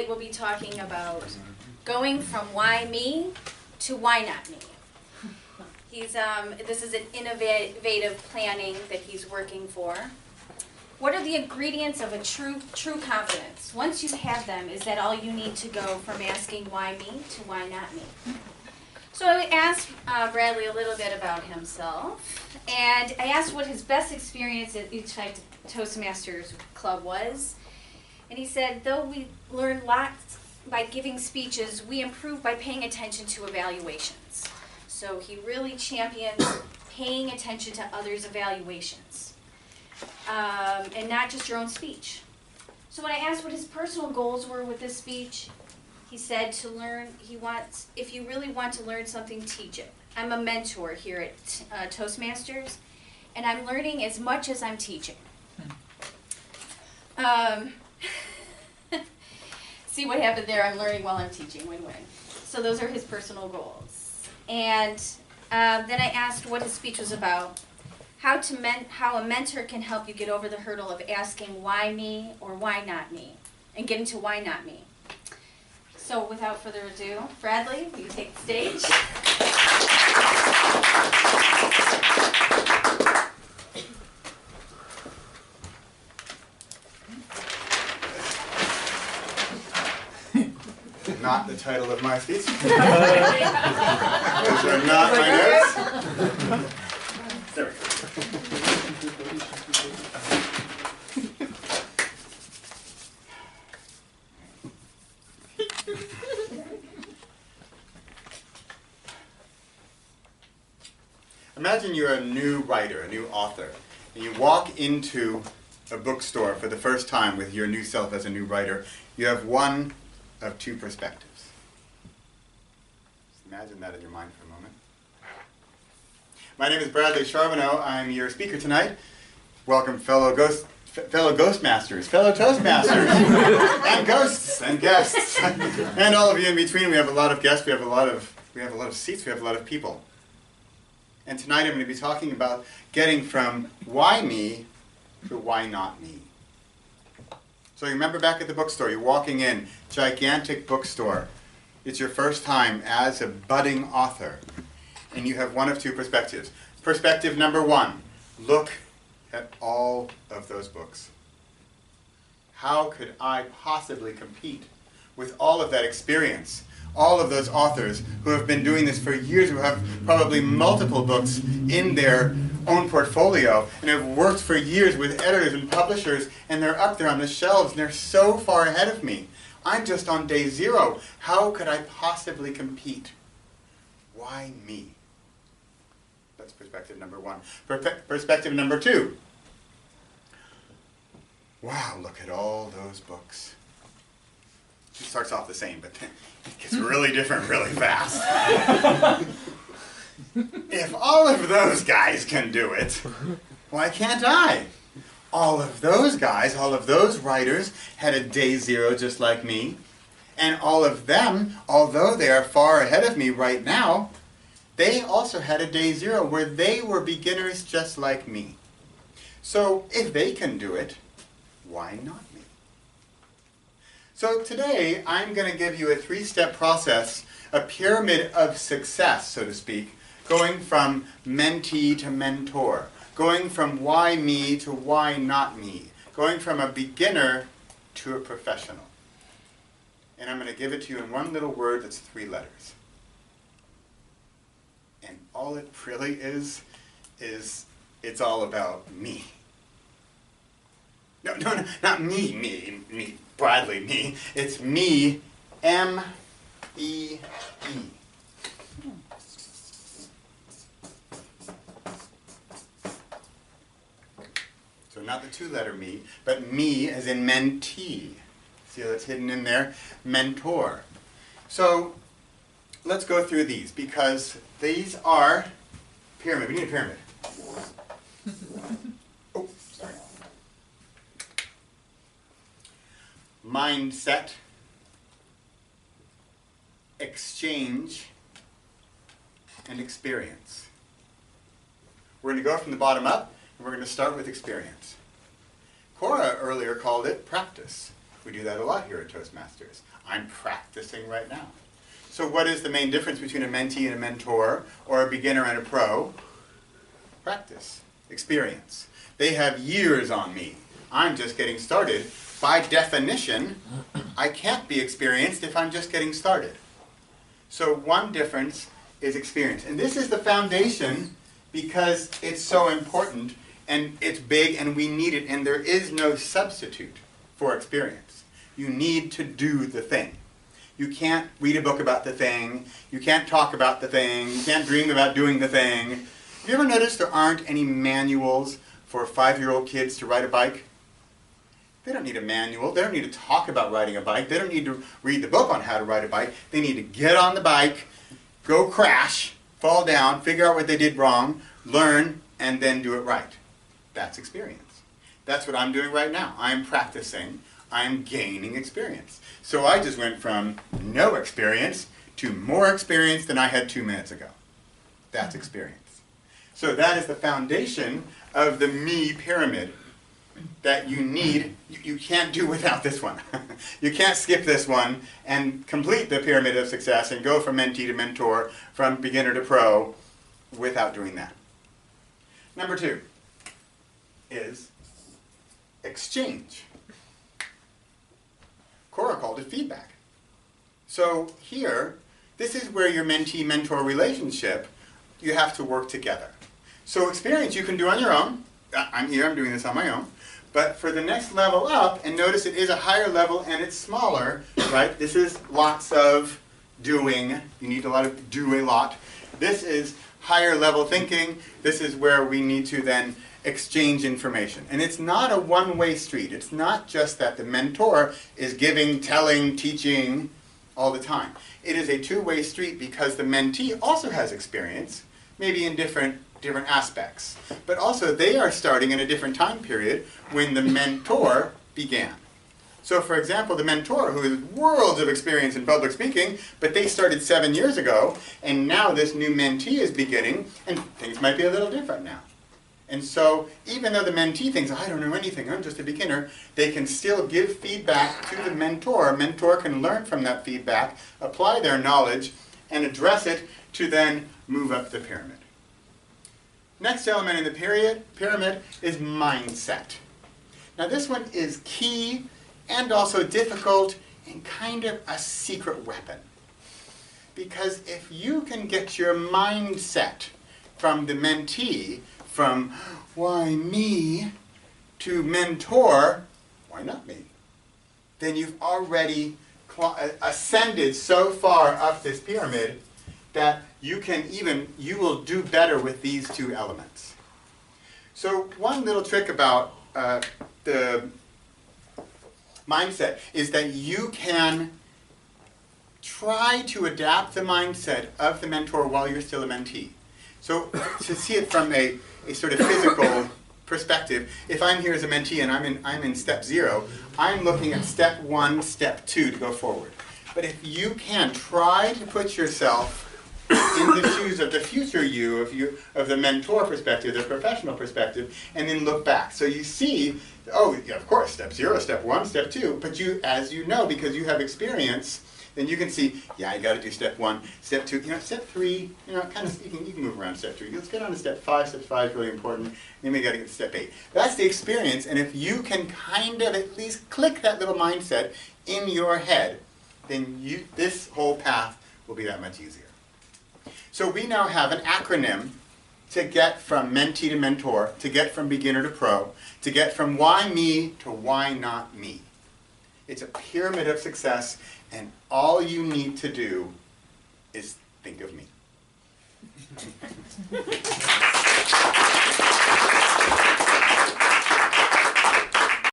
we'll be talking about going from why me to why not me. This is an innovative planning that he's working for. What are the ingredients of a true confidence? Once you have them, is that all you need to go from asking why me to why not me? So I asked Bradley a little bit about himself, and I asked what his best experience at each Toastmasters club was. And he said, though we learn lots by giving speeches, we improve by paying attention to evaluations. So he really champions paying attention to others' evaluations, and not just your own speech. So when I asked what his personal goals were with this speech, he said to learn, if you really want to learn something, teach it. I'm a mentor here at Toastmasters, and I'm learning as much as I'm teaching. See what happened there? I'm learning while I'm teaching, win-win. So those are his personal goals. And then I asked what his speech was about, how a mentor can help you get over the hurdle of asking why me or why not me, and get into why not me. So without further ado, Bradley, will you take the stage? Not the title of my speech. Those are not my notes. There we go. Imagine you're a new writer, a new author, and you walk into a bookstore for the first time with your new self as a new writer. You have one of two perspectives. Just imagine that in your mind for a moment. My name is Bradley Charbonneau. I'm your speaker tonight. Welcome, fellow Ghostmasters, fellow Toastmasters, and ghosts and guests, and all of you in between. We have a lot of guests. We have a lot of seats. We have a lot of people. And tonight I'm going to be talking about getting from why me to why not me. So you remember back at the bookstore, you're walking in, gigantic bookstore. It's your first time as a budding author, and you have one of two perspectives. Perspective number one, look at all of those books. How could I possibly compete with all of that experience? All of those authors who have been doing this for years, who have probably multiple books in their own portfolio, and have worked for years with editors and publishers, and they're up there on the shelves, and they're so far ahead of me. I'm just on day zero. How could I possibly compete? Why me? That's perspective number one. Perspective number two. Wow, look at all those books. It starts off the same, but it gets really different really fast. If all of those guys can do it, why can't I? All of those guys, all of those writers had a day zero just like me, and all of them, although they are far ahead of me right now, they also had a day zero where they were beginners just like me. So if they can do it, why not me? So today I'm going to give you a three-step process, a pyramid of success, so to speak, going from mentee to mentor, going from why me to why not me, going from a beginner to a professional. And I'm going to give it to you in one little word that's 3 letters. And all it really is it's all about me. No, not me, Bradley, me. It's me, M-E-E. So not the 2-letter me, but me as in mentee. See how that's hidden in there? Mentor. So let's go through these, because these are pyramid. We need a pyramid. Oh, sorry. Mindset, exchange, and experience. We're going to go from the bottom up, and we're going to start with experience. Cora earlier called it practice. We do that a lot here at Toastmasters. I'm practicing right now. So what is the main difference between a mentee and a mentor, or a beginner and a pro? Practice, experience. They have years on me. I'm just getting started. By definition, I can't be experienced if I'm just getting started. So one difference is experience. And this is the foundation because it's so important and it's big and we need it, and there is no substitute for experience. You need to do the thing. You can't read a book about the thing. You can't talk about the thing. You can't dream about doing the thing. Have you ever noticed there aren't any manuals for 5-year-old kids to ride a bike? They don't need a manual. They don't need to talk about riding a bike. They don't need to read the book on how to ride a bike. They need to get on the bike, go crash, fall down, figure out what they did wrong, learn, and then do it right. That's experience. That's what I'm doing right now. I'm practicing. I'm gaining experience. So I just went from no experience to more experience than I had 2 minutes ago. That's experience. So that is the foundation of the me pyramid that you need. You can't do without this one. You can't skip this one and complete the pyramid of success and go from mentee to mentor, from beginner to pro, without doing that. Number 2 is exchange. Cora called it feedback. So here, this is where your mentee-mentor relationship, you have to work together. So experience you can do on your own. I'm here, I'm doing this on my own. But for the next level up, and notice it is a higher level and it's smaller, right? This is lots of doing. You need do a lot. This is higher level thinking. This is where we need to then exchange information. And it's not a one-way street. It's not just that the mentor is giving, telling, teaching all the time. It is a two-way street because the mentee also has experience, maybe in different aspects. But also they are starting in a different time period when the mentor began. So for example, the mentor, who has worlds of experience in public speaking, but they started 7 years ago, and now this new mentee is beginning, and things might be a little different now. And so even though the mentee thinks, I don't know anything, I'm just a beginner, they can still give feedback to the mentor. Mentor can learn from that feedback, apply their knowledge, and address it to then move up the pyramid. Next element in the pyramid is mindset. Now this one is key and also difficult and kind of a secret weapon. Because if you can get your mindset from the mentee, from why me, to mentor, why not me, then you've already ascended so far up this pyramid that you will do better with these two elements. So one little trick about the mindset is that you can try to adapt the mindset of the mentor while you're still a mentee. So to see it from a sort of physical perspective, if I'm here as a mentee and I'm in step 0, I'm looking at step 1, step 2 to go forward. But if you can try to put yourself in the shoes of the future you, of the mentor perspective, the professional perspective, and then look back. So you see, oh, yeah, of course, step 0, step 1, step 2, but you, as you know, because you have experience, then you can see, yeah, I got to do step 1, step 2, step 3, kind of, you can move around step 3. Let's get on to step 5. Step 5 is really important. Then we got to get to step 8. That's the experience, and if you can kind of at least click that little mindset in your head, then this whole path will be that much easier. So we now have an acronym to get from mentee to mentor, to get from beginner to pro, to get from why me to why not me. It's a pyramid of success, and all you need to do is think of me.